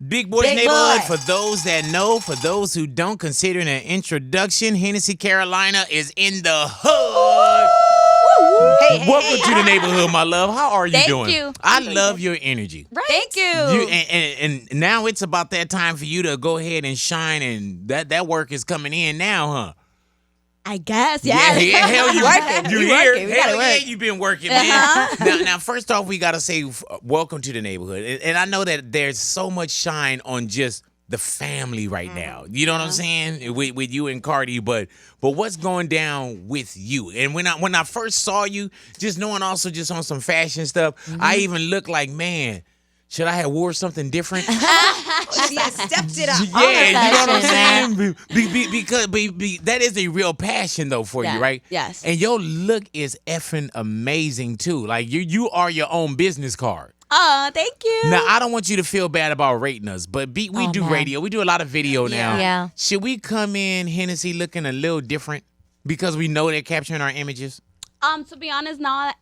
Big Boy's Big Neighborhood, Boy. for those that know, for those who don't, consider it an introduction. Hennessy, Carolina is in the hood. Welcome to the neighborhood, my love. How are you doing? Thank you. I love your energy. Right? Thank you. And now it's about that time for you to go ahead and shine, and that work is coming in now, huh? I guess, yeah. Yeah, hell, you working. You We here? working. We Hell gotta yeah, work. you've been working, man. Now, first off, we gotta say welcome to the neighborhood, and I know that there's so much shine on just the family right now. You know what I'm saying? With you and Cardi, but what's going down with you? And when I first saw you, just knowing also just on some fashion stuff, I even looked like, man, should I have wore something different? She has stepped it up. Yeah, you know what I'm saying? Because that is a real passion though for you, right? Yes. And your look is effing amazing too. Like you are your own business card. Oh, thank you. Now I don't want you to feel bad about rating us, but we do radio. We do a lot of video now. Yeah. Should we come in Hennessy looking a little different because we know they're capturing our images? To be honest, now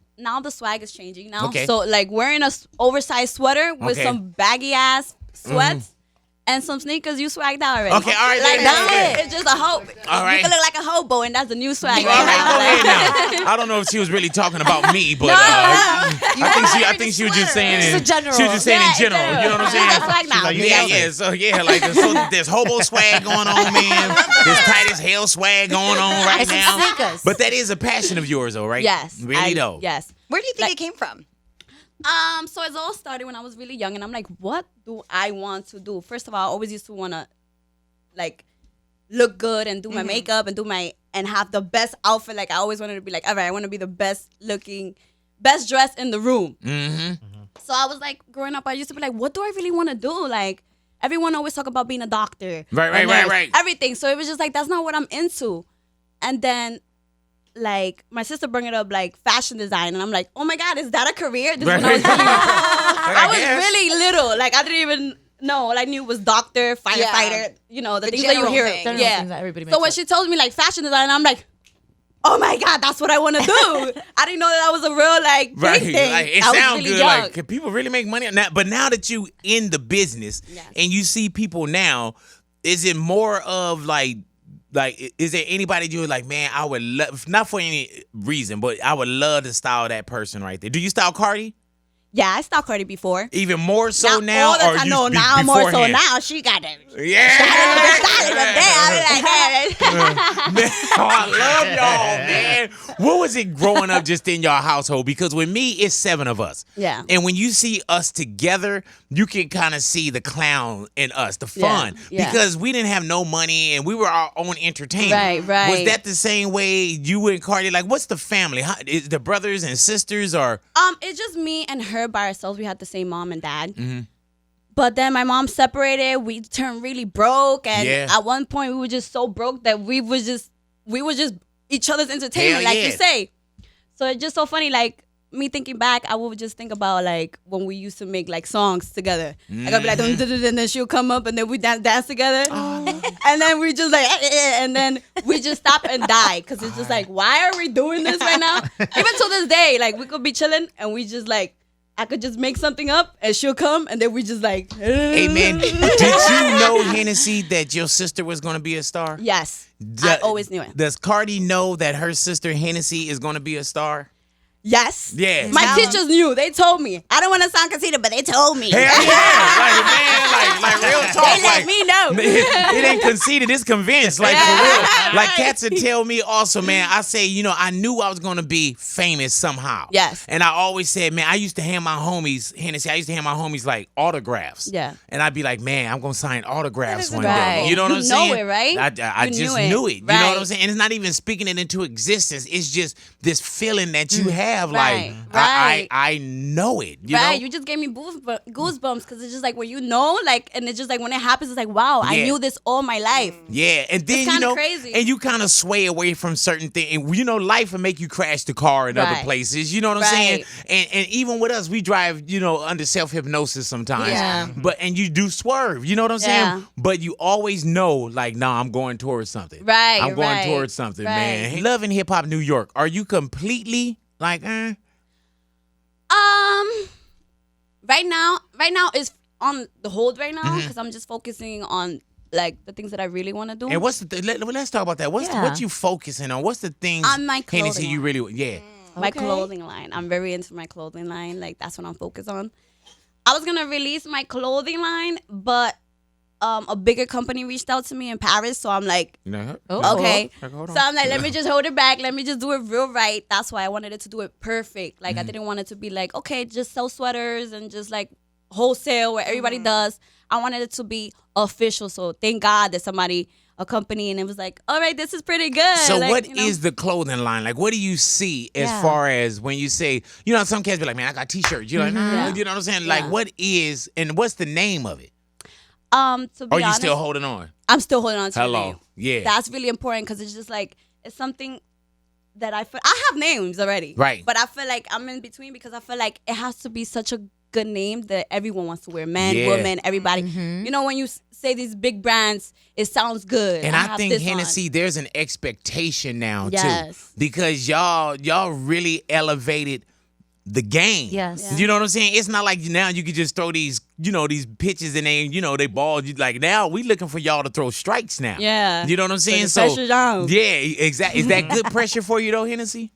the swag is changing now. Okay. So like wearing a oversized sweater with Okay. some baggy ass sweats and some sneakers, you swagged out already. Okay, all right, Like there that's you it. go. It's just a hope. All right. You can look like a hobo, and that's the new swag. All right, go ahead now. I don't know if she was really talking about me, but I think she was just saying Just in a general. She was just saying in Yeah, in general. You know what I'm saying? That's swag now. So there's hobo swag going on, man. There's tight as hell swag going on right And some now. sneakers. But that is a passion of yours, though, right? Yes. Really though. Yes. Where do you think it came from? So it all started when I was really young, and I'm like, what do I want to do? First of all, I always used to want to, like, look good and do my makeup and have the best outfit. Like, I always wanted to be like, all right, I want to be the best looking, best dressed in the room. Mm-hmm. So I was like, growing up, I used to be like, what do I really want to do? Like, everyone always talk about being a doctor. Right. Everything. So it was just like, that's not what I'm into. And then, like, my sister brought it up, like, fashion design. And I'm like, oh my God, is that a career? This is when I was really, I was really little. Like, I didn't even know. All I knew was doctor, firefighter, you know, the things that you general hear. thing. General things that everybody So makes when up. she told me, like, fashion design, I'm like, oh my God, that's what I want to do. I didn't know that was a real, like, big thing. Like, it I was sounds really good. young. Like, can people really make money? But now that you in the business and you see people now, is it more of like, is there anybody you were like, man, I would love, not for any reason, but I would love to style that person right there. Do you style Cardi? Yeah, I stalked Cardi before. Even more so now? all the or time. you No, now more so beforehand? now. She got it. Yeah. Styling up there. I be like, Man, I love y'all, man. What was it growing up just in your household? Because with me, it's 7 of us. Yeah. And when you see us together, you can kind of see the clown in us, the fun. Yeah. Because we didn't have no money and we were our own entertainment. Right. Was that the same way you and Cardi? Like, what's the family? Is the brothers and sisters or? It's just me and her by ourselves. We had the same mom and dad. Mm-hmm. But then my mom separated. We turned really broke, and Yeah. at one point we were just so broke that we were just each other's entertainment, Hell like yeah. you say. So it's just so funny. Like me thinking back, I would just think about like when we used to make like songs together. I gotta be like, dun, dun, dun, dun, and then she'll come up, and then we dance together, and then we just like, and then we just stop and die because it's just like, why are we doing this right now? Even to this day, like we could be chilling and we just like. I could just make something up and she'll come and then we just like. Hey, man, did you know, Hennessy, that your sister was going to be a star? Yes. I always knew it. Does Cardi know that her sister Hennessy is going to be a star? Yes. Yeah. My teachers knew. They told me. I don't want to sound conceited, but they told me. Hell yeah. Like, man, like real talk. They let like, me know. It ain't conceited, it's convinced. Like, Yeah. for real. Like, cats would tell me also, man, I say, you know, I knew I was going to be famous somehow. Yes. And I always said, man, I used to hand my homies, Hennessy, like autographs. Yeah. And I'd be like, man, I'm going to sign autographs one right. day. You know what I'm You saying? know it, right? I You just knew it. knew it. You know what Right. I'm saying? And it's not even speaking it into existence. It's just this feeling that you have. Right. Like, Right. I know it. You Right. know? You just gave me goosebumps because it's just like when you know, like, and it's just like when it happens, it's like, wow, I Yeah. knew this all my life. Yeah, and then It's you kinda know, crazy. and you kind of sway away from certain things. And you know, life will make you crash the car in other Right. places. You know what I'm saying? Right. And even with us, we drive, you know, under self hypnosis sometimes. Yeah. And you do swerve. You know what I'm saying? Yeah. But you always know, like, nah, I'm going towards something. Right, I'm going right, towards something, right. man. Loving hip hop New York. Are you completely like, Right now is on the hold right now because I'm just focusing on like the things that I really want to do. And what's let's talk about that. What you focusing on? What's the things On my Hennessy clothing you really my clothing line. I'm very into my clothing line. Like that's what I'm focused on. I was gonna release my clothing line, but a bigger company reached out to me in Paris, so I'm like, okay. So I'm like, let me just hold it back. Let me just do it real right. That's why I wanted it to do it perfect. Like I didn't want it to be like, okay, just sell sweaters and just like wholesale where everybody does. I wanted it to be official. So thank God that a company, and it was like, all right, this is pretty good. So like, what is the clothing line? Like, what do you see as far as when you say, some cats be like, man, I got T-shirts. You're like, nah, you know what I'm saying? Like, what is, and what's the name of it? To be Are you honest, still holding on? I'm still holding on to the Hello. name. Yeah. That's really important because it's just like, it's something that I have names already. Right. But I feel like I'm in between because I feel like it has to be such a good name that everyone wants to wear. Men, women, everybody. You know, when you say these big brands, it sounds good. And I think Hennessy, there's an expectation now too, Yes. because y'all really elevated the game. Yes. You know what I'm saying? It's not like now you can just throw these, these pitches and they ball. Like now we looking for y'all to throw strikes now. Yeah. You know what I'm saying? the pressure's on. Yeah, exactly. Is that good pressure for you though, Hennessy?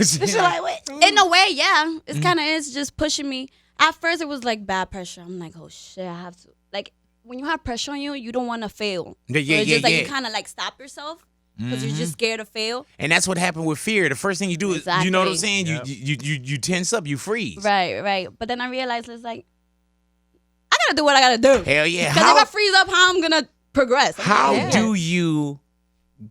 In a way, yeah. It's kind of is just pushing me. At first, it was like bad pressure. I'm like, oh shit, I have to. Like when you have pressure on you, you don't want to fail. Yeah, so it's just like you kind of like stop yourself because you're just scared to fail. And that's what happened with fear. The first thing you do is, you know what I'm saying? Yep. You tense up, you freeze. Right. But then I realized it's like I gotta do what I gotta do. Hell yeah. Because if I freeze up, how I'm gonna progress? How do you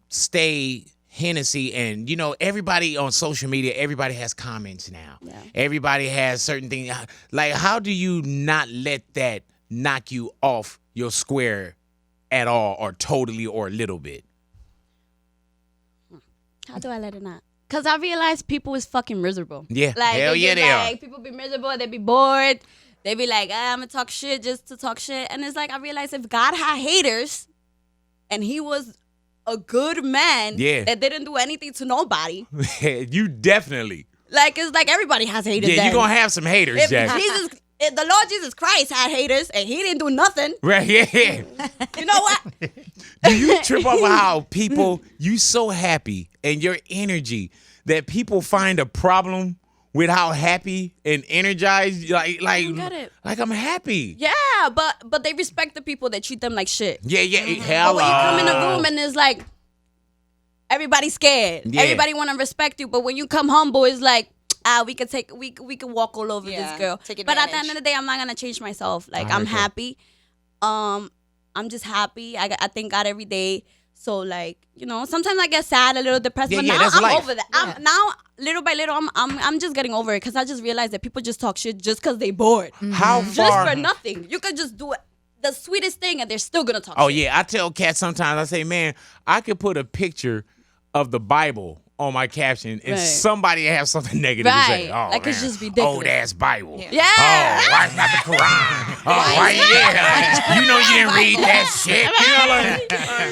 stay Hennessy? And everybody on social media, everybody has comments now. Yeah. Everybody has certain things. Like, how do you not let that knock you off your square at all, or totally, or a little bit? How do I let it not? Because I realized people is fucking miserable. Yeah. Like, Hell yeah, they are. People be miserable. They be bored. They be like, I'm going to talk shit just to talk shit. And it's like, I realized if God had haters and he was a good man that didn't do anything to nobody. You definitely. Like, it's like everybody has haters. Yeah, then. you're going to have some haters, If Jack. if the Lord Jesus Christ had haters and he didn't do nothing. Right, yeah. You know what? Do you trip over how people, you so happy and your energy that people find a problem with how happy and energized, like I'm happy. Yeah, but they respect the people that treat them like shit. Yeah, But when you come in a room and it's like everybody's scared, everybody want to respect you. But when you come humble, it's like we could walk all over this girl. But at the end of the day, I'm not gonna change myself. Like I'm happy. I'm just happy. I thank God every day. So like sometimes I get sad, a little depressed, but now I'm over that. Yeah. Now little by little, I'm just getting over it because I just realized that people just talk shit just because they bored. How far? Just for nothing. You could just do it. The sweetest thing, and they're still gonna talk. Oh shit. yeah, I tell cats sometimes. I say, man, I could put a picture of the Bible on my caption, and somebody have something negative to say. Oh, like it's just ridiculous. Oh, that's Bible. Yeah. Oh, why not the Quran? Oh, why yeah? You know you didn't read that shit.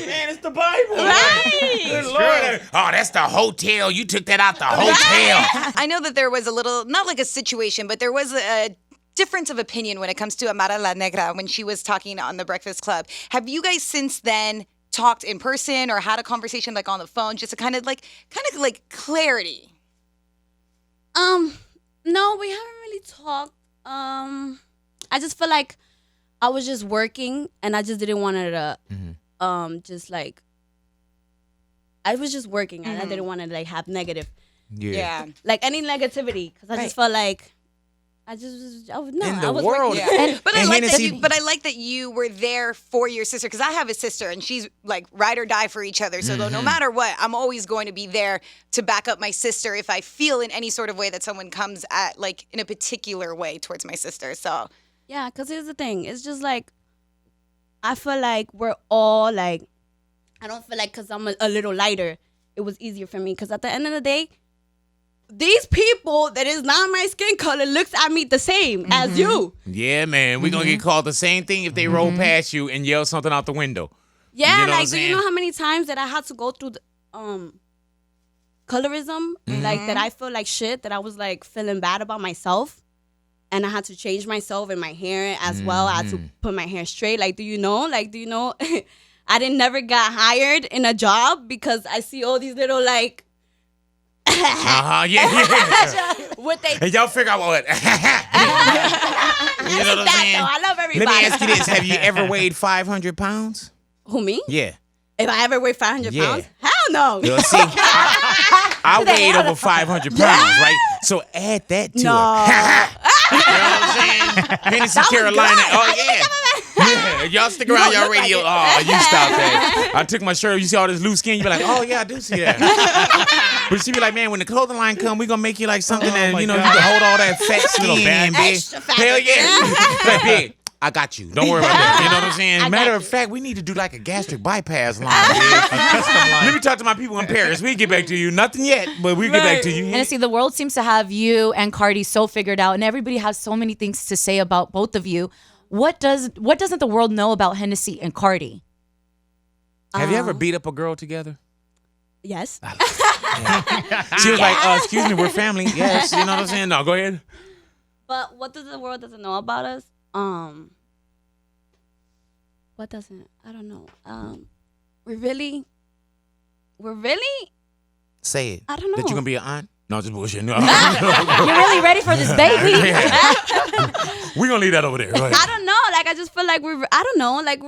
Man, it's the Bible. Right. Good Lord. Oh, that's the hotel. You took that out the hotel. I know that there was a little, not like a situation, but there was a difference of opinion when it comes to Amara La Negra when she was talking on the Breakfast Club. Have you guys since then talked in person or had a conversation like on the phone just to kind of like clarity? No, we haven't really talked. I just feel like I was just working and I just didn't want to just like I was just working and I didn't want to like have negative like any negativity because I just felt like I was world. Yeah. But I like that you were there for your sister because I have a sister and she's like ride or die for each other. So no matter what, I'm always going to be there to back up my sister if I feel in any sort of way that someone comes at like in a particular way towards my sister. So yeah, because here's the thing. It's just like I feel like we're all like I don't feel like because I'm a little lighter, it was easier for me because at the end of the day, these people that is not my skin color looks at me the same as you. Yeah, man. We're going to get called the same thing if they roll past you and yell something out the window. Yeah, you know like, do you know how many times that I had to go through the, colorism? Like, that I feel like shit, that I was, like, feeling bad about myself. and I had to change myself and my hair as well. I had to put my hair straight. Like, do you know? I didn't never got hired in a job because I see all these little like. Yeah. What they? And y'all figure out what. You know what I'm saying? Though. I love everybody. Let me ask you this: have you ever weighed 500 pounds? Who, me? Yeah. If I ever weigh 500 pounds? Hell no. You know, see, I weighed over 500 pounds, right? So add that to it. You know what I'm saying? Hennessy, Carolina. Oh, yeah. Y'all stick around y'all radio. Like you stop that. I took my shirt. You see all this loose skin? You be like, oh, yeah, I do see that. But she be like, man, when the clothing line come, we going to make you like something that, you know, you can hold all that fat skin, big. Hell yeah. Like, big. I got you. Don't worry about that. You know what I'm saying? Matter of fact, we need to do like a gastric bypass line. A custom line. Let me talk to my people in Paris. We'll get back to you. Nothing yet, but we'll get back to you. And see, the world seems to have you and Cardi so figured out, and everybody has so many things to say about both of you. What doesn't the world know about Hennessy and Cardi? Have you ever beat up a girl together? Yes. Yeah. She was like, excuse me, we're family. Yes. You know what I'm saying? No, go ahead. But what does the world doesn't know about us? What doesn't? I don't know. We're really. Say it. I don't know. That you gonna be an aunt? No, just bullshit. No. You're really ready for this baby? We're gonna leave that over there. Go ahead. I don't know. Like I just feel like we're. I don't know. Like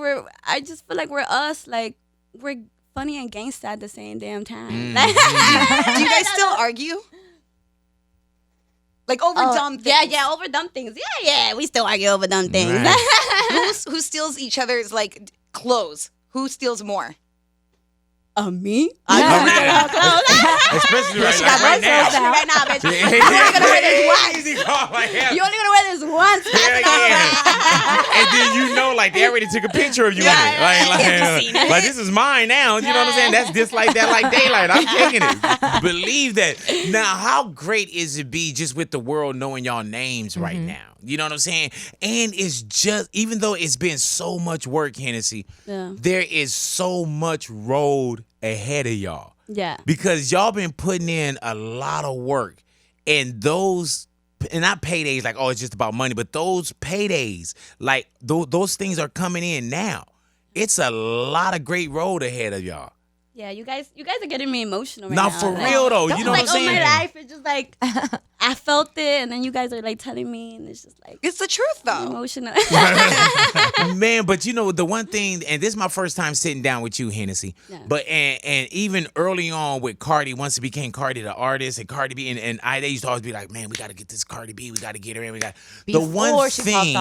I just feel like we're us. Like we're funny and gangsta at the same damn time. Do you guys still argue? Like over dumb things. Yeah, over dumb things. Yeah, we still argue over dumb things. Right. Who steals each other's like clothes? Who steals more? Me? Especially right now. Right now, bitch. You You only gonna wear this once. And then you know, like they already took a picture of you in it. Like this is mine now. You know what I'm saying? That's just like that, like daylight. I'm taking it. Believe that. Now, how great is it be just with the world knowing y'all names right now? You know what I'm saying? And it's just, even though it's been so much work, Hennessy, there is so much road ahead of y'all. Yeah. Because y'all been putting in a lot of work. And those, and not paydays like, oh, it's just about money, but those paydays, like those things are coming in now. It's a lot of great road ahead of y'all. Yeah, you guys are getting me emotional right now. Now, for real though, you know what I'm saying? All my life, it's just like I felt it, and then you guys are like telling me, and it's just like it's the truth though. Emotional, man. But you know the one thing, and this is my first time sitting down with you, Hennessy. Yeah. But and even early on with Cardi, once it became Cardi the artist, and Cardi B, and they used to always be like, man, we got to get this Cardi B, we got to get her in, we got. The one thing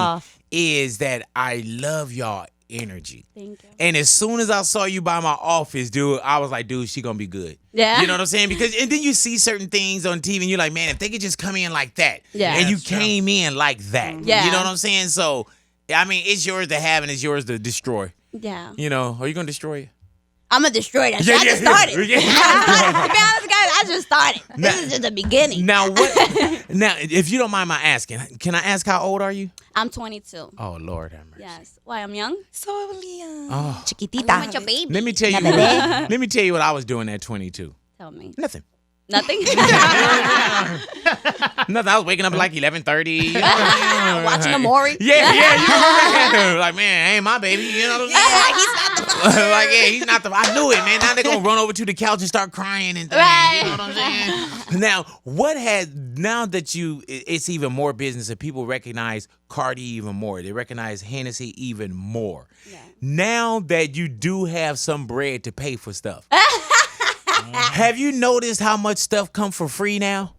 is that I love y'all energy. Thank you. And as soon as I saw you by my office, dude, I was like, dude, she gonna be good. Yeah. You know what I'm saying? Because and then you see certain things on TV and you're like, man, if they could just come in like that. Yeah. And you came in like that. Yeah. You know what I'm saying? So I mean, it's yours to have and it's yours to destroy. Yeah. You know, are you gonna destroy it? I'm gonna destroy that. I just started. To be honest, guys, I just started. This is just the beginning. Now what now if you don't mind my asking, can I ask how old are you? I'm 22. Oh Lord have mercy. Yes. Why I'm young? So young. Oh. Chiquitita. I'm your baby. Let me tell you what I was doing at 22. Tell me. Nothing. Nothing? Nothing. I was waking up at like 11:30. Watching the Maury. Yeah. You know, like, man, ain't my baby. You know what I'm saying? He's not the like, yeah, he's not the. I knew it, man. Now they're gonna run over to the couch and start crying and things. Right. You know what I'm saying? Now, now that it's even more business and people recognize Cardi even more. They recognize Hennessy even more. Yeah. Now that you do have some bread to pay for stuff. Have you noticed how much stuff come for free now?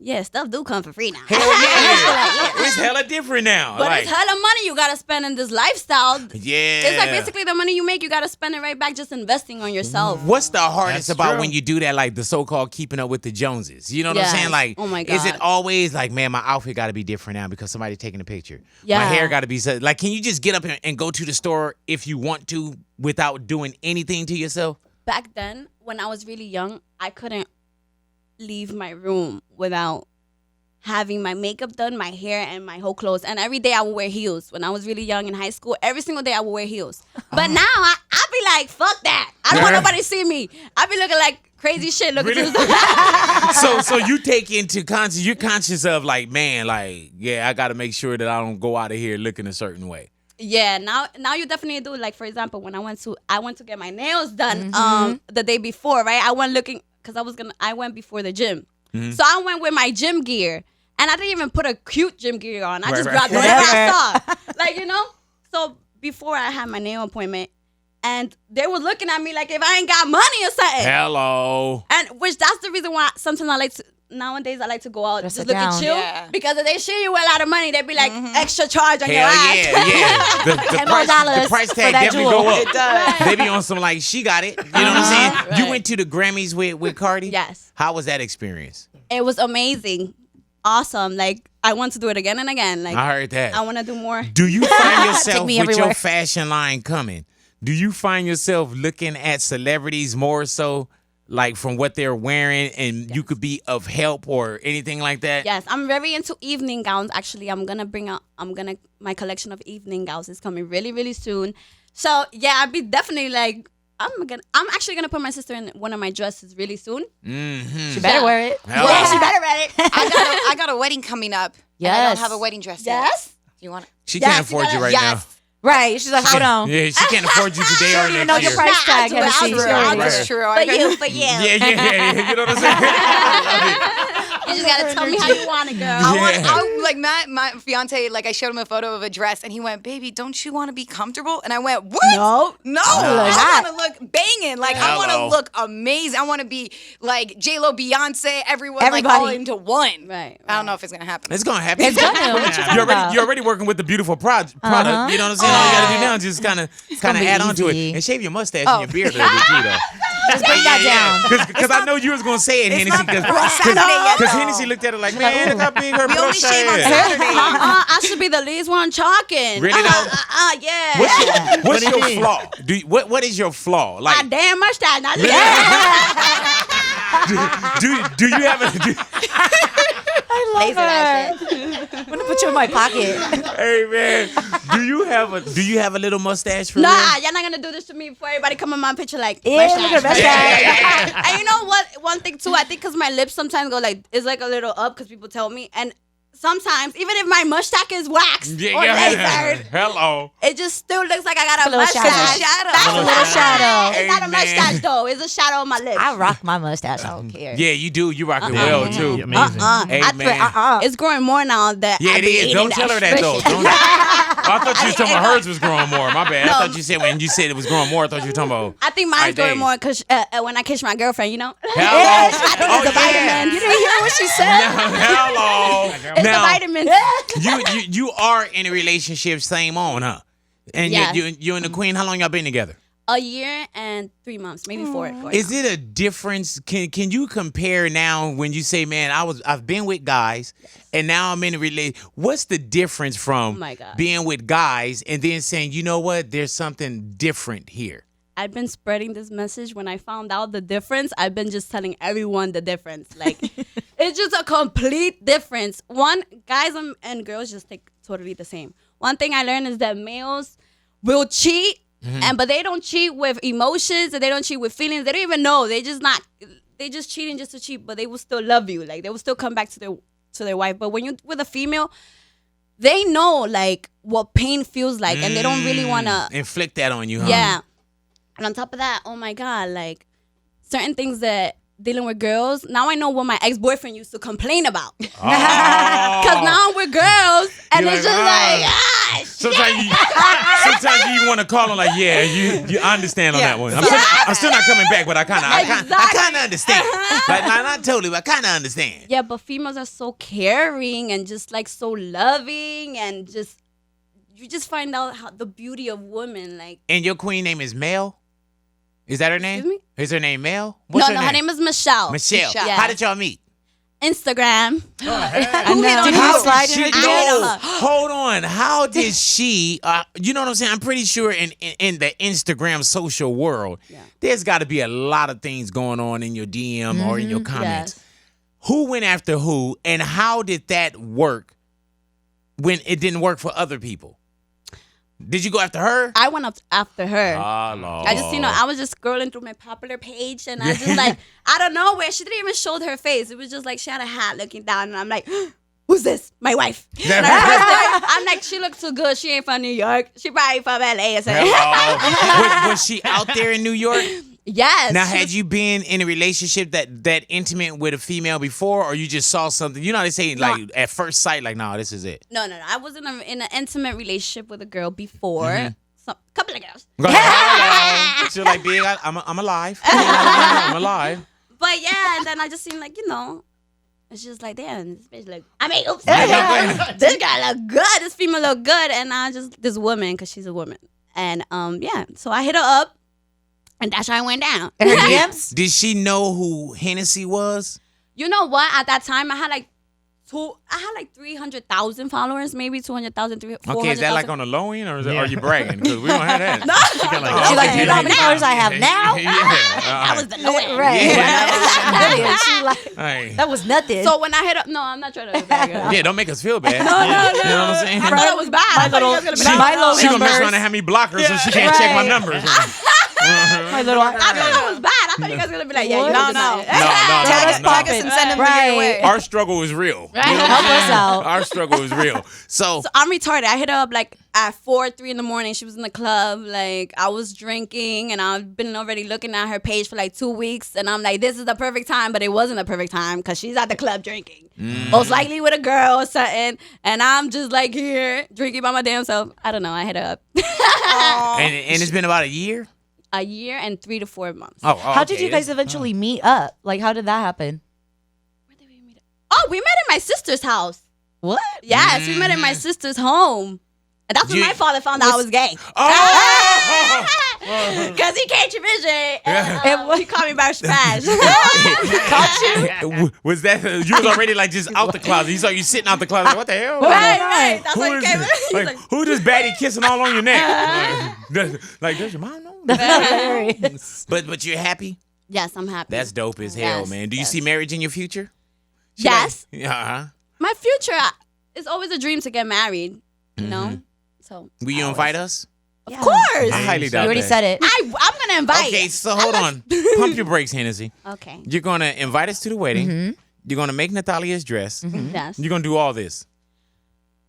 Yeah, stuff do come for free now. Hell yeah. It's hella different now. But it's hella money you gotta spend in this lifestyle. Yeah. It's like basically the money you make, you gotta spend it right back just investing on yourself. What's the hardest about when you do that, like the so-called keeping up with the Joneses? You know what I'm saying? Like, oh my God. Is it always like, man, my outfit gotta be different now because somebody's taking a picture? Yeah. My hair gotta be, like, can you just get up and go to the store if you want to without doing anything to yourself? Back then, when I was really young, I couldn't leave my room without having my makeup done, my hair, and my whole clothes. And every day I would wear heels. When I was really young in high school, every single day I would wear heels. But now I be like, fuck that. I don't want nobody to see me. I be looking like crazy shit. Looking Really? So you take into conscious. You're conscious of like, man, like, yeah, I got to make sure that I don't go out of here looking a certain way. Yeah, now you definitely do. Like, for example, when I went to get my nails done the day before, right? I went looking because I went before the gym. So I went with my gym gear. And I didn't even put a cute gym gear on. I just grabbed whatever I saw. Like, you know? So before I had my nail appointment, and they were looking at me like if I ain't got money or something. Hello. And which that's the reason why sometimes nowadays I like to go out Dress just it look and down. chill. Yeah. Because if they share you with a lot of money, they'd be like extra charge on your Hell ass. yeah. The $10 price for tag that definitely jewel. go up. It does. They be on some like, she got it. You know what I'm saying? Right. You went to the Grammys with Cardi? Yes. How was that experience? It was amazing. Awesome. Like, I want to do it again and again. Like, I heard that. I want to do more. Do you find yourself me with your everywhere. fashion line coming? Do you find yourself looking at celebrities more so like from what they're wearing and you could be of help or anything like that? Yes, I'm very into evening gowns. Actually, my collection of evening gowns is coming really, really soon. So yeah, I'd be definitely like, I'm actually gonna put my sister in one of my dresses really soon. Mm-hmm. She better wear it. Hello. Yeah, she better wear it. I got a wedding coming up. And I Yes. don't have a wedding dress yet. Yes. Do you want it? She Yes, can't afford you you right yes. Right. She's like, hold now. on. Yeah, she can't afford you today or You next know year. your price tag, I'll do it, Hennessy. I'll do it, I'll do it. That's true. For you. Yeah. You know what I'm saying? You just gotta tell me how you want it, girl. I like my fiance, like I showed him a photo of a dress and he went, baby, don't you want to be comfortable? And I went, what? No. I want to look banging. Like I want to Hello. look amazing. I want to be like J-Lo, Beyonce, everyone like Everybody. all into one. Right. I don't know if it's going to happen. It's gonna happen. It's gonna. What you talking about? You're already working with the beautiful product. You know what I'm saying? All you gotta do now is just kind of gonna be add on to it easy. and shave your mustache and your beard a little bit too, though. Just bring that down. Because I know you was gonna say it, Hennessy. Saturday yet, Because though. Hennessy looked at it like, man, look how big her We only brush shave on is. Saturday. I should be the least one talking. Really though? Yeah. What's your flaw? What is your flaw? My Like, damn mustache. Not do you have a? I love it. I'm gonna put you in my pocket. Hey man, do you have a little mustache for Nah, real? you're not gonna do this to me before everybody come in my picture like Yeah, mustache. look at the mustache. And you know what? One thing too, I think because my lips sometimes go like it's like a little up because people tell me, and sometimes even if my mustache is waxed or lasered, Hello. it just still looks like I got a little mustache. shadow. That's A little shadow. It's not a Amen. mustache though. It's a shadow on my lips. I rock my mustache. I don't care. Yeah, you do. You rock it well too. Amazing. Hey I man. It's growing more now that Yeah, I've it been is. eating Don't tell her that though. shit. Don't. I thought you was talking about hers was growing more. My bad. I thought you said when you said it was growing more. I thought you were talking about. I think mine's Our growing days. more because when I kiss my girlfriend, you know. Hello. I think Oh, it's the yeah. vitamin. You didn't hear what she said? Hello. It's Now, the vitamin. you are in a relationship, same on, huh? And Yes. you and the queen. How long y'all been together? A year and 3 months, maybe four. Is it a difference? Can you compare now when you say, man, I've been with guys and now I'm in a relationship. What's the difference from Oh my God. being with guys and then saying, you know what, there's something different here? I've been spreading this message. When I found out the difference, I've been just telling everyone the difference. Like, it's just a complete difference. Guys and girls just take totally the same. One thing I learned is that males will cheat, but they don't cheat with emotions and they don't cheat with feelings. They don't even know. They just cheating just to cheat, but they will still love you. Like, they will still come back to their wife. But when you're with a female, they know like what pain feels like, and they don't really want to inflict that on you, huh? Yeah. And on top of that, oh my God, like certain things that dealing with girls, now I know what my ex-boyfriend used to complain about. Because now we're girls, and You're it's like, just like, Sometimes you want to call him like, yeah, you understand on that one. I'm still not coming back, but I kind of understand. Like, not totally, but I kind of understand. yeah, but females are so caring and just like so loving, and just you just find out the beauty of women. Like, And your queen name is Mel? Is that her name? Excuse me? Is her name Mel? no, her name is Michelle. Michelle. Yeah. How did y'all meet? Instagram. Did you slide in her No, DM? hold on. How did she? You know what I'm saying? I'm pretty sure in the Instagram social world, there's got to be a lot of things going on in your DM or in your comments. Yes. Who went after who, and how did that work when it didn't work for other people? Did you go after her? I went up after her. Oh, Lord. I just, I was just scrolling through my popular page, and I just like, I don't know where she didn't even show her face. It was just like she had a hat looking down, and I'm like, who's this? My wife. And I'm like, she looks so good. She ain't from New York. She probably from LA or something. Was she out there in New York? Yes. Now, had you been in a relationship that intimate with a female before, or you just saw something? You know how they say, like, at first sight, like, no, this is it. No. I was in an intimate relationship with a girl before. Couple of girls. She's like, big, I'm alive. I'm alive. But yeah, and then I just seemed like, it's just like, damn, this bitch look, oops. This guy look good. This female look good. And this woman, because she's a woman. And yeah, so I hit her up. And that's how I went down. And her DMs? Did she know who Hennessy was? You know what? At that time, I had like 300,000 followers, maybe 200,000, 400,000. Okay, is that like on the low end, or are you bragging? Because we don't have that. No. She's like, you know how many followers I have now? That was the low end. Right. Yeah. She's like, that was nothing. So when I hit up, no, I'm not trying to bag her. Yeah, don't make us feel bad. No. You know what I'm saying? I thought it was bad. I thought it was going to be bad. She gonna mess around and have me block her so she can't check my numbers. My little, I thought it was bad. I thought you guys were going to be like, yeah, No. Tag us and send them Right. your way. Our struggle is real. Right. You know what Help I'm us saying? out. Our struggle is real. So I'm retarded. I hit her up like at 3 in the morning. She was in the club. Like I was drinking, and I've been already looking at her page for like 2 weeks. And I'm like, this is the perfect time, but it wasn't the perfect time because she's at the club drinking, most likely with a girl or something. And I'm just like here drinking by my damn self. I don't know. I hit her up. and it's been about a year. A year and 3 to 4 months. Oh, how did okay. you guys eventually meet up? Like, how did that happen? Where did we meet? Oh, we met at my sister's house. What? Yes, we met at my sister's home. And that's when my father found out I was gay. Oh! Because he came to visit. And he called me by smash. Was that you was already like just out the closet? He saw you sitting out the closet. Like, what the hell? Right. That's Who why he is came. it? He's Like, who this baddie kissing all on your neck? Like, does your mom know? Hilarious. But you're happy? Yes, I'm happy. That's dope as hell, Yes, man. Do you yes. see marriage in your future? Yes. Uh-huh. My future is always a dream to get married, you know? So. Will you invite us? Of course. I highly You doubt already that. said it. I'm going to invite. Okay, so hold on. Pump your brakes, Hennessy. Okay. You're going to invite us to the wedding. You're going to make Natalia's dress. Yes. You're going to do all this.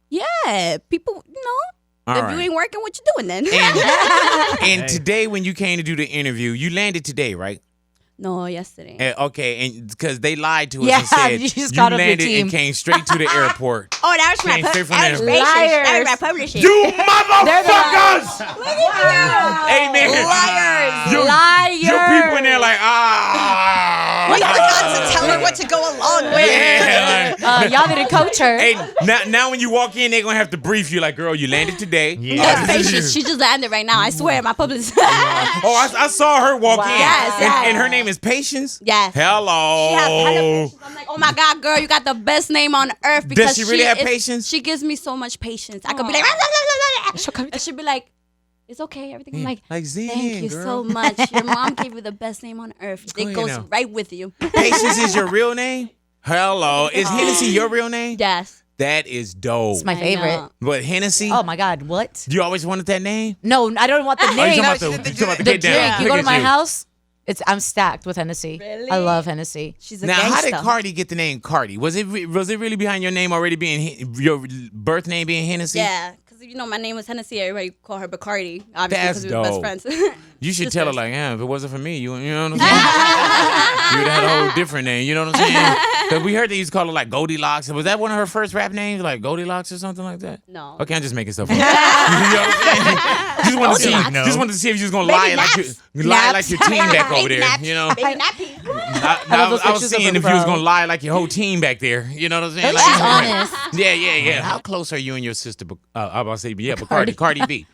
Yeah. People, All if right. you ain't working, what you doing then? And today, when you came to do the interview, you landed today, right? No, yesterday. Okay, and because they lied to us Yeah, and said you just caught up your landed team. and came straight to the airport. Oh, that was Came straight from there. That was my publishing. You motherfuckers! Amen. Liars. Your people in there like, We forgot to tell her what to go along with. Yeah. Y'all didn't coach her. Hey, now when you walk in, they're going to have to brief you like, girl, you landed today. Yes, patience. She just landed right now. I swear, my publicist. Oh, I saw her walk in. Yes, yes. And her name is Patience? Yes. Hello. She has patience. I'm like, oh my God, girl, you got the best name on earth. Because she really have patience? She gives me so much patience. I could be like, and she'd be like, it's okay, everything. I'm like, Zen, thank you girl. so much. Your mom gave you the best name on earth. Go It ahead goes now. right with you. Patience is your real name? Hello. Is Hennessy your real name? Yes. That is dope. It's my I favorite. know. But Hennessy? Oh my God, what? You always wanted that name? No, I don't want the Oh, you name. talking about the The get down. drink. You Look go to at my you. house. I'm stacked with Hennessy. Really? I love Hennessy. She's a Now, gangster. how did Cardi get the name Cardi? Was it really behind your name already being your birth name being Hennessy? Yeah, because my name was Hennessy. Everybody call her Bacardi, obviously, That's because we were best dope. friends. You should tell her like, yeah, if it wasn't for me, you know what I'm saying? You would have had a whole different name. You know what I'm saying? Because we heard they used to call her like Goldilocks. Was that one of her first rap names, like Goldilocks or something like that? No. Okay, I'm just making stuff up. You know what I'm saying? Just wanted to see if you was gonna lie like your team back over there. You know, Baby nappy. I was pictures of seeing her, if you was bro. gonna lie like your whole team back there. You know what I'm saying? She's Like, honest. yeah. How close are you and your sister? I'm about to say, yeah, but Cardi B.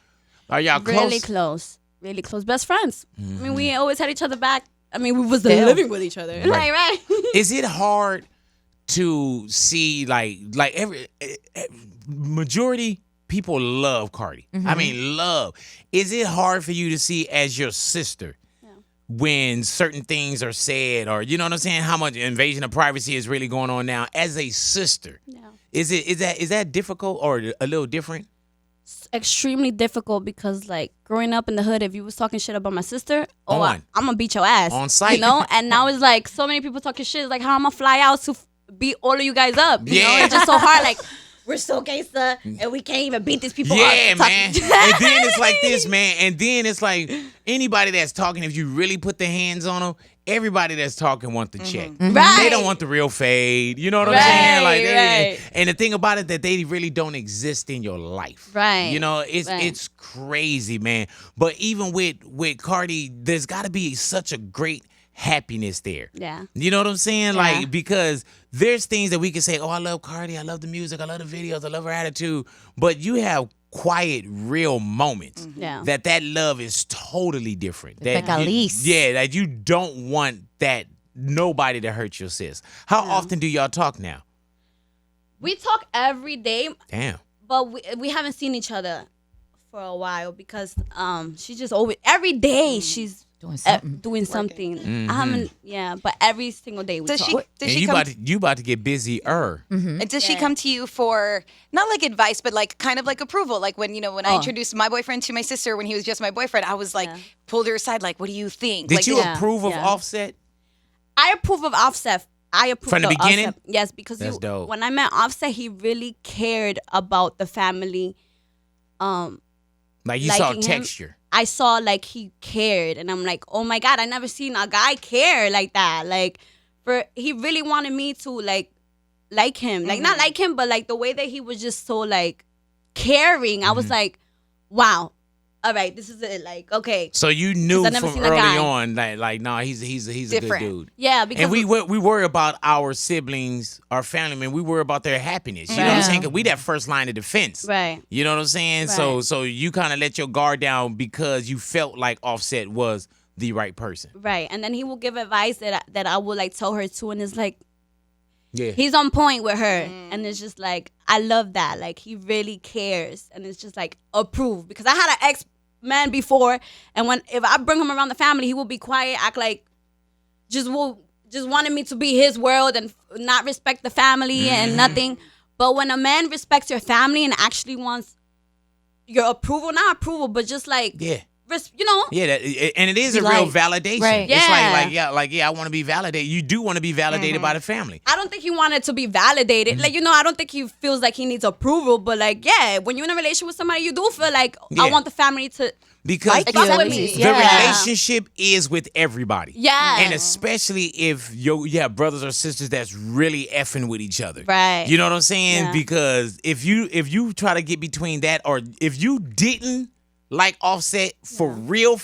Are y'all close? Really close. Really close. Best friends. I mean, we always had each other back. I mean, we was living with each other. Right. Is it hard to see like every majority people love Cardi? I mean, love. Is it hard for you to see as your sister when certain things are said, or you know what I'm saying? How much invasion of privacy is really going on now as a sister? Yeah. Is that difficult or a little different? extremely difficult because like growing up in the hood, if you was talking shit about my sister, I'm gonna beat your ass on sight, you know. And now it's like so many people talking shit. It's like how I'm gonna fly out to beat all of you guys up. You know, it's just so hard. Like we're so gangsta and we can't even beat these people up. Yeah, man. And then it's like this, man. And then it's like anybody that's talking, if you really put the hands on them, everybody that's talking want the check. Right. They don't want the real fade. You know what I'm saying? Like, and the thing about it that they really don't exist in your life. Right. You know, it's crazy, man. But even with Cardi, there's got to be such a great happiness there. Yeah. You know what I'm saying? Like, because there's things that we can say, oh, I love Cardi, I love the music, I love the videos, I love her attitude. But you have quiet, real moments that love is totally different. That you don't want that nobody to hurt your sis. How often do y'all talk now? We talk every day. Damn. But we haven't seen each other for a while because she just always every day she's doing something. Mm-hmm. I haven't, but every single day we talk. You about to get busier. And does she come to you for not like advice, but like kind of like approval? Like when I introduced my boyfriend to my sister when he was just my boyfriend, I was like pulled her aside, like, what do you think? Did you approve of Offset? I approve of Offset. I approve from the beginning. Offset. Yes, because that's dope. When I met Offset, he really cared about the family. Like you saw texture. I saw like he cared, and I'm like, oh my God, I never seen a guy care like that. Like, he really wanted me to like him, like not like him, but like the way that he was just so like caring. I was like, wow, all right, this is it. Like, okay. So you knew from early on that like, nah, he's a good dude. Yeah, because and we worry about our siblings, our family, man. We worry about their happiness. You know what I'm saying? 'Cause we that first line of defense. Right. You know what I'm saying? Right. So you kind of let your guard down because you felt like Offset was the right person. Right. And then he will give advice that I would like tell her to, and it's like, yeah, he's on point with her, and it's just like I love that. Like he really cares, and it's just like approved because I had an ex-man before, and if I bring him around the family, he will be quiet, act like just wanted me to be his world and not respect the family and nothing. But when a man respects your family and actually wants your approval, not approval, but just like you know, and it is a real validation. Right. It's I want to be validated. You do want to be validated by the family. I don't think he wanted to be validated. Like, you know, I don't think he feels like he needs approval. But like, when you're in a relationship with somebody, you do feel like I want the family to because with me. The relationship is with everybody. Yeah, and especially if you have brothers or sisters that's really effing with each other. Right. You know what I'm saying? Yeah. Because if you try to get between that, or if you didn't like Offset for real,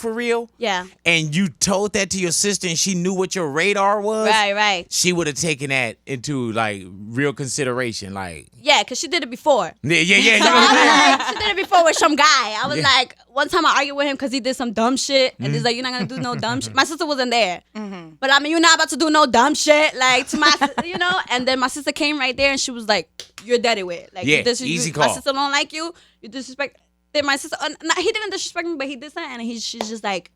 and you told that to your sister and she knew what your radar was, right, she would have taken that into like real consideration, like because she did it before. Yeah. She did it before with some guy. I was like, one time I argued with him because he did some dumb shit, and he's like, you're not gonna do no dumb shit. My sister wasn't there, but I mean, you're not about to do no dumb shit, like to my, you know. And then my sister came right there and she was like, you're dead with it. Like, easy call. My sister don't like you. You disrespect. Then my sister, he didn't disrespect me, but he did something, and she's just like,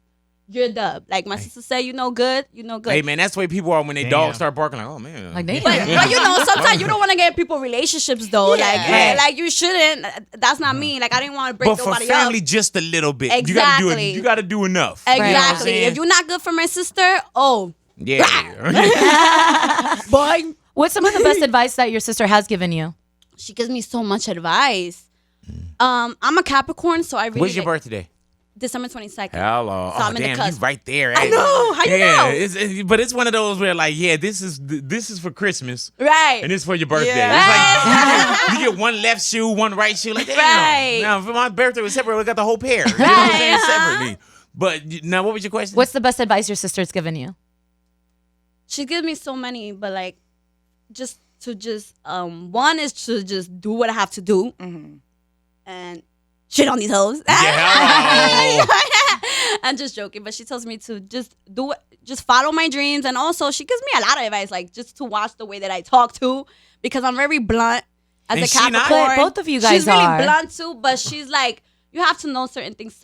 you're dub. Like my sister said, you know good. Hey man, that's the way people are when their dogs start barking. Like, oh man. Like, damn. But you know, sometimes you don't want to get people relationships though. Like you shouldn't. That's not me. Like I didn't want to break nobody up. But for family, just a little bit. Exactly. You got to do enough. Exactly. If you're not good for my sister, boy. What's some of the best advice that your sister has given you? She gives me so much advice. I'm a Capricorn, so I really. When's your birthday? December 22nd. Hello. So I'm in the damn, cusp. you right there. I know. How you know? But it's one of those where like, this is for Christmas. Right. And it's for your birthday. Yeah. It's like you get one left shoe, one right shoe. Like, damn. Right. Now, for my birthday was separate, we got the whole pair. You know what I'm saying? Separately. But now, what was your question? What's the best advice your sister's given you? She gives me so many, but like, one is to just do what I have to do. And shit on these hoes. Yeah. I'm just joking, but she tells me to just follow my dreams, and also she gives me a lot of advice, like just to watch the way that I talk to, because I'm very blunt as a Capricorn. Both of you guys she's are. really blunt too, but she's like, you have to know certain things.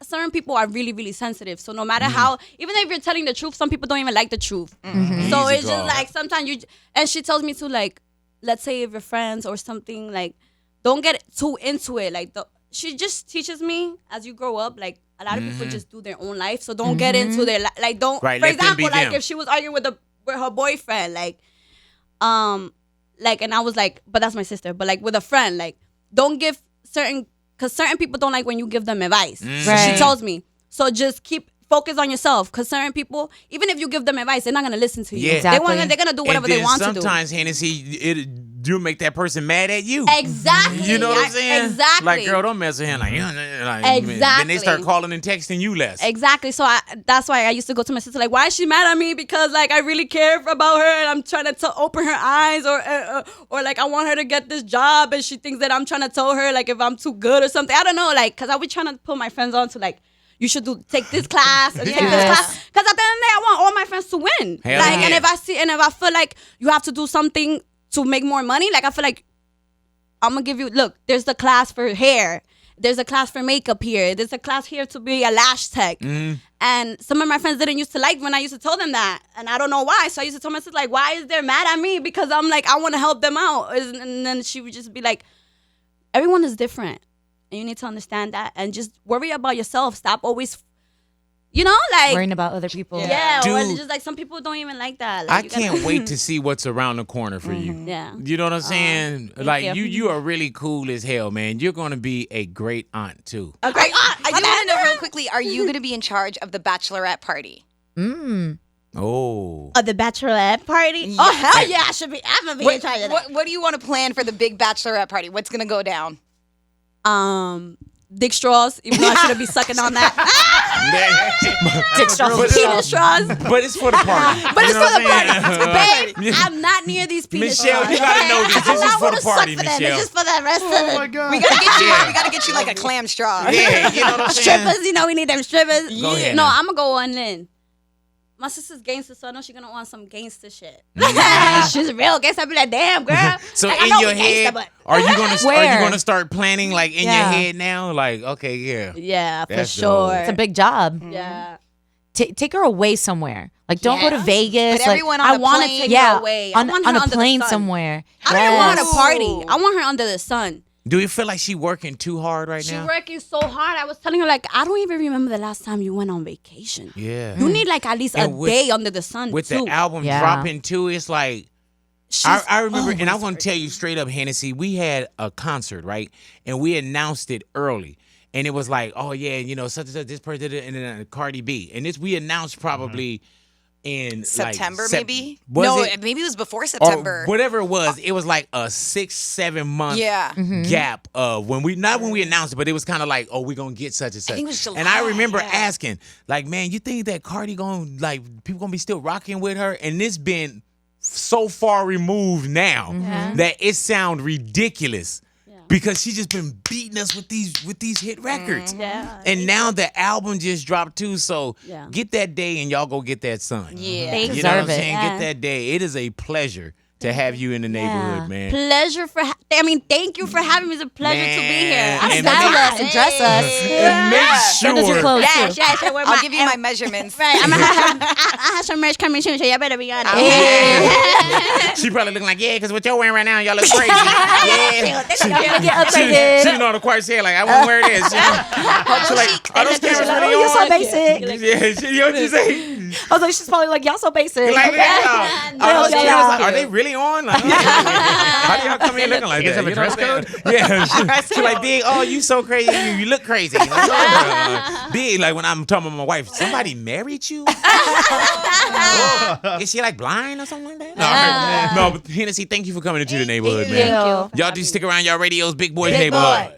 Certain people are really, really sensitive. So no matter how, even if you're telling the truth, some people don't even like the truth. So it's just like sometimes and she tells me to like, let's say if you're friends or something, like don't get too into it. Like she just teaches me as you grow up, like a lot of people just do their own life, so don't get into their like don't. Right, for let them be example, like them. if she was arguing with her boyfriend, like and I was like, but that's my sister. But like with a friend, like don't give because certain people don't like when you give them advice. So Right. she tells me, so just focus on yourself, because certain people, even if you give them advice, they're not gonna listen to you. Yeah. Exactly. They're gonna do whatever and then they want to do. sometimes, Hennessy, you'll make that person mad at you. Exactly. You know what I'm saying? Exactly. Like, girl, don't mess with him. Like, Then they Exactly. start calling and texting you less. Exactly. So that's why I used to go to my sister, like, why is she mad at me? Because like I really care about her and I'm trying to open her eyes, or like I want her to get this job and she thinks that I'm trying to tell her like if I'm too good or something. I don't know, like, because I was trying to put my friends on to like, you should take this class and take this Yes. class. Because at the end of the day, I want all my friends to win. Hell like, yeah. and if I feel like you have to do something to make more money, like I feel like I'm gonna give you, look, there's the class for hair. There's a class for makeup here. There's a class here to be a lash tech. And some of my friends didn't used to like when I used to tell them that. And I don't know why. So I used to tell my sister, like, why is they mad at me? Because I'm like, I want to help them out. And then she would just be like, everyone is different. And you need to understand that. And just worry about yourself. Stop always, like. Worrying about other people. Yeah, or Dude. just like some people don't even like that. Like, I you gotta- can't wait to see what's around the corner for you. Yeah. You know what I'm saying? like you. you are really cool as hell, man. You're gonna be a great aunt too. I do want to know real quickly, are you going to be in charge of the Bachelorette party? Oh. The Bachelorette party? Oh, hell yeah, I should be. I'm going to be in charge of that. What do you want to plan for the big Bachelorette party? What's going to go down? Dick straws, even though I shouldn't be sucking on that. Dick straws. But it's- Penis straws. But it's for the party. But You it's know for the what I'm party. saying? Babe, I'm not near these penis Michelle, straws. you gotta know this. This is for the party, Michelle. It's just for the rest of it. Oh my God. We gotta get you like a clam straw. Yeah, you know what I'm saying? Strippers, we need them strippers. Go ahead No, now. I'm going to go on in. My sister's gangster, so I know she's going to want some gangster shit. She's real gangster. I'll be like, damn, girl. So Like, I in know your we gangsta, head, but- are you gonna Where? start planning like in Yeah. your head now? Like, okay, yeah. Yeah, for That's sure. dope. It's a big job. Yeah. Take her away somewhere. Like, don't go to Yeah. Vegas. Put like, everyone on I a want to plane. take yeah, her away. I on want her a under the plane sun. somewhere. I don't want her Yes. to party. I want her under the sun. Do you feel like she working too hard right She's now? working so hard. I was telling her, like, I don't even remember the last time you went on vacation. Yeah. You need like at least And a with- day under the sun With too. the album Yeah. dropping too, it's like I remember, and I'm gonna tell you straight up, Hennessy, we had a concert, right? And we announced it early. And it was like, oh yeah, such and such, this person, and then Cardi B. And this we announced probably in September, like, maybe? was No, it? maybe it was before Or September. whatever it was like a 6-7 month Yeah. gap of when we announced it, but it was kind of like, oh, we're gonna get such and such. think it was and I July, remember yeah. asking, like, man, you think that Cardi people gonna be still rocking with her? And this been so far removed now that it sound ridiculous. Because she just been beating us with these hit records. Yeah. And now the album just dropped too, so Yeah. get that day and y'all go get that sun. Yeah. They You know what I'm deserve it. saying? Yeah. Get that day. It is a pleasure to have you in the neighborhood, man. Pleasure thank you for having me. It's a pleasure to be here. Man, I'm and style make- us and dress us. And make Send us your sure. clothes Yeah, too. I'll give you my measurements. Right, I have some merch coming soon, so y'all better be on it. She probably looking like, yeah, because what you're wearing right now, y'all look crazy. Yeah. I'm gonna get She upgraded. didn't know the choir said, like, I won't wear this. She like, are those cameras really Oh, you're so on? basic. Yeah, you know what you say? I was like, she's probably like, y'all so basic. Like, are those Yeah. cameras, are they really on? Like, how do y'all come in looking like You guys that? have a You know dress what I'm saying? Yeah. She like, Big, oh, you so crazy. You look crazy. Like, Big, like when I'm talking about my wife, somebody married you? Is she like blind or something like that? No, but Hennessy, thank you for coming into the neighborhood, man. Thank you. Y'all just stick around y'all radios, Big Boy's Big neighborhood. Boy.